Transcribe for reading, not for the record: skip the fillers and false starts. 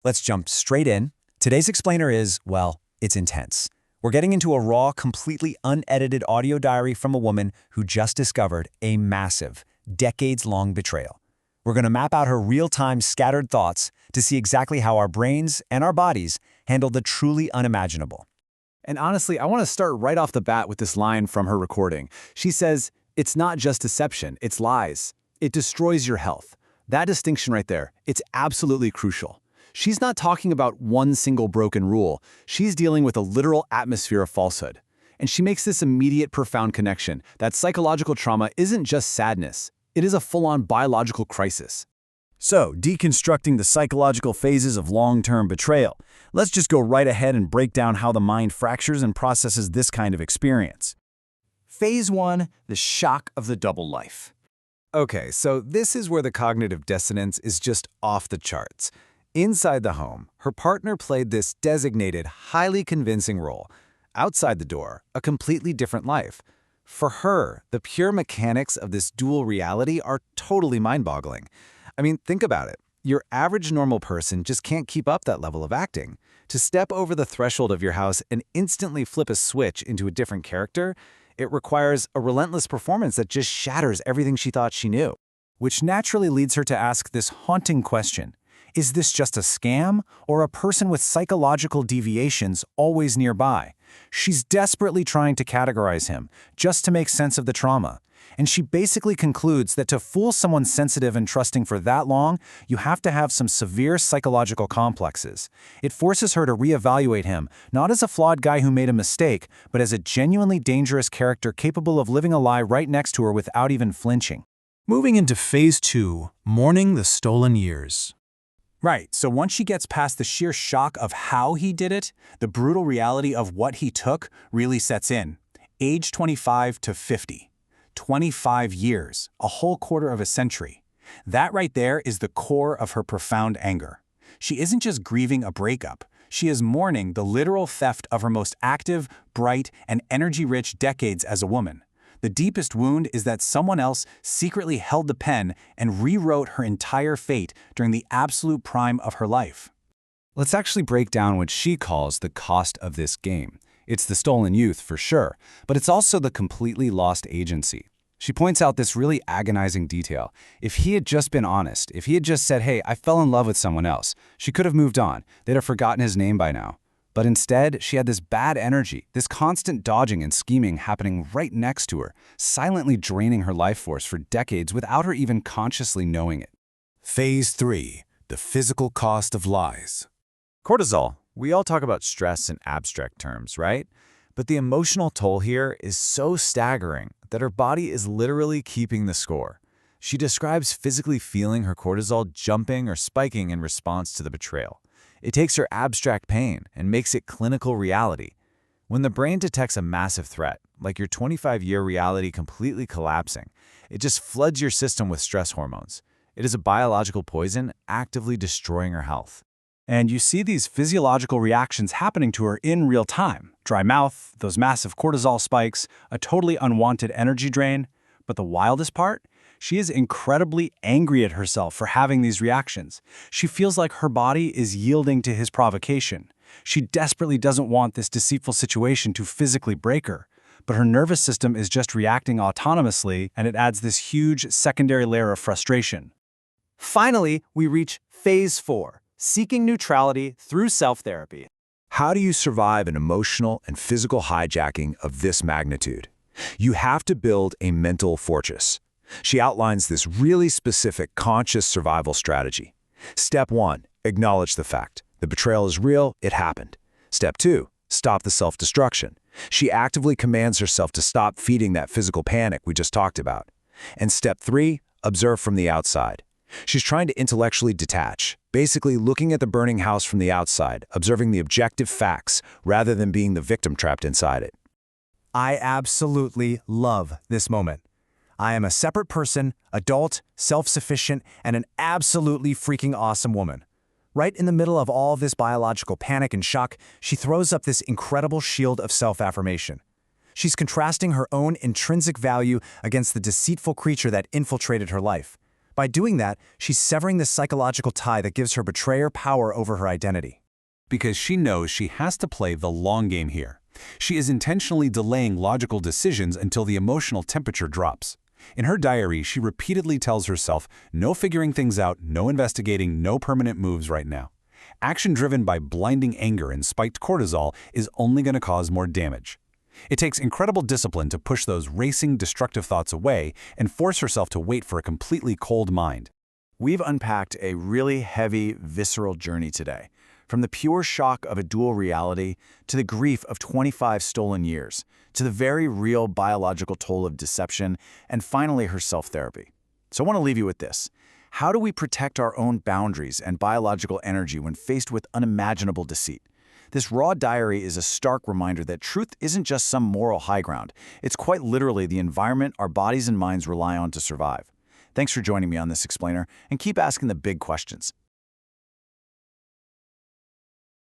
Let's jump straight in. Today's explainer is, well, it's intense. We're getting into a raw, completely unedited audio diary from a woman who just discovered a massive, decades-long betrayal. We're going to map out her real-time scattered thoughts to see exactly how our brains and our bodies handle the truly unimaginable. And honestly, I want to start right off the bat with this line from her recording. She says, "It's not just deception, it's lies. It destroys your health." That distinction right there, it's absolutely crucial. She's not talking about one single broken rule. She's dealing with a literal atmosphere of falsehood. And she makes this immediate, profound connection that psychological trauma isn't just sadness. It is a full-on biological crisis. So, deconstructing the psychological phases of long-term betrayal, let's just go right ahead and break down how the mind fractures and processes this kind of experience. Phase 1, the shock of the double life. Okay, so this is where the cognitive dissonance is just off the charts. Inside the home, her partner played this designated, highly convincing role. Outside the door, a completely different life. For her, the pure mechanics of this dual reality are totally mind-boggling. I mean, think about it. Your average normal person just can't keep up that level of acting. To step over the threshold of your house and instantly flip a switch into a different character, it requires a relentless performance that just shatters everything she thought she knew. Which naturally leads her to ask this haunting question. Is this just a scam or a person with psychological deviations always nearby? She's desperately trying to categorize him, just to make sense of the trauma. And she basically concludes that to fool someone sensitive and trusting for that long, you have to have some severe psychological complexes. It forces her to reevaluate him, not as a flawed guy who made a mistake, but as a genuinely dangerous character capable of living a lie right next to her without even flinching. Moving into Phase 2, Mourning the Stolen Years. Right, so once she gets past the sheer shock of how he did it, the brutal reality of what he took really sets in. Age 25 to 50. 25 years, a whole quarter of a century. That right there is the core of her profound anger. She isn't just grieving a breakup. She is mourning the literal theft of her most active, bright, and energy-rich decades as a woman. The deepest wound is that someone else secretly held the pen and rewrote her entire fate during the absolute prime of her life. Let's actually break down what she calls the cost of this game. It's the stolen youth, for sure, but it's also the completely lost agency. She points out this really agonizing detail. If he had just been honest, if he had just said, "Hey, I fell in love with someone else," she could have moved on. They'd have forgotten his name by now. But instead, she had this bad energy, this constant dodging and scheming happening right next to her, silently draining her life force for decades without her even consciously knowing it. Phase 3, the physical cost of lies. Cortisol. We all talk about stress in abstract terms, right? But the emotional toll here is so staggering that her body is literally keeping the score. She describes physically feeling her cortisol jumping or spiking in response to the betrayal. It takes her abstract pain and makes it clinical reality. When the brain detects a massive threat, like your 25-year reality completely collapsing, it just floods your system with stress hormones. It is a biological poison actively destroying her health. And you see these physiological reactions happening to her in real time. Dry mouth, those massive cortisol spikes, a totally unwanted energy drain. But the wildest part? She is incredibly angry at herself for having these reactions. She feels like her body is yielding to his provocation. She desperately doesn't want this deceitful situation to physically break her. But her nervous system is just reacting autonomously, and it adds this huge secondary layer of frustration. Finally, we reach Phase 4. Seeking neutrality through self-therapy. How do you survive an emotional and physical hijacking of this magnitude? You have to build a mental fortress. She outlines this really specific conscious survival strategy. Step 1, acknowledge the fact. The betrayal is real, it happened. Step 2, stop the self-destruction. She actively commands herself to stop feeding that physical panic we just talked about. And step 3, observe from the outside. She's trying to intellectually detach, basically looking at the burning house from the outside, observing the objective facts rather than being the victim trapped inside it. I absolutely love this moment. I am a separate person, adult, self-sufficient, and an absolutely freaking awesome woman. Right in the middle of all this biological panic and shock, she throws up this incredible shield of self-affirmation. She's contrasting her own intrinsic value against the deceitful creature that infiltrated her life. By doing that, she's severing the psychological tie that gives her betrayer power over her identity. Because she knows she has to play the long game here. She is intentionally delaying logical decisions until the emotional temperature drops. In her diary, she repeatedly tells herself, no figuring things out, no investigating, no permanent moves right now. Action driven by blinding anger and spiked cortisol is only going to cause more damage. It takes incredible discipline to push those racing, destructive thoughts away and force herself to wait for a completely cold mind. We've unpacked a really heavy, visceral journey today. From the pure shock of a dual reality, to the grief of 25 stolen years, to the very real biological toll of deception, and finally her self-therapy. So I want to leave you with this. How do we protect our own boundaries and biological energy when faced with unimaginable deceit? This raw diary is a stark reminder that truth isn't just some moral high ground. It's quite literally the environment our bodies and minds rely on to survive. Thanks for joining me on this explainer, and keep asking the big questions.